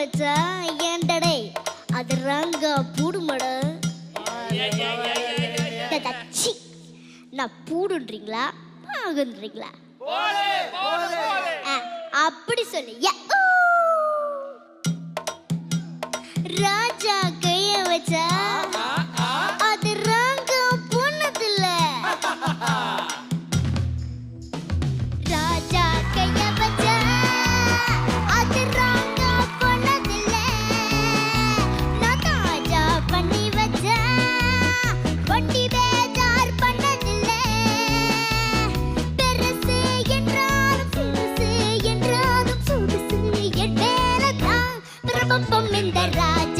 வச்சா ஏண்டடே அது ரங்க பூடுமட. நான் பூடுன்றீங்களா பாகுன்றீங்களா? அப்படி சொல்லு. ராஜா கைய வச்சா அது ரங்க பொண்ணதில்ல. ராஜா கைய வச்சா அது ரங்க பொண்ணதில்ல. நான் தாஜா பண்ணி வச்சா வண்டி பேஜார் பண்ணதில்ல. பெருசு என்றாலும் சிறுசு என்றாலும் சுடுசு என் மேலதான் பிரபம்பம் இந்த ராஜா.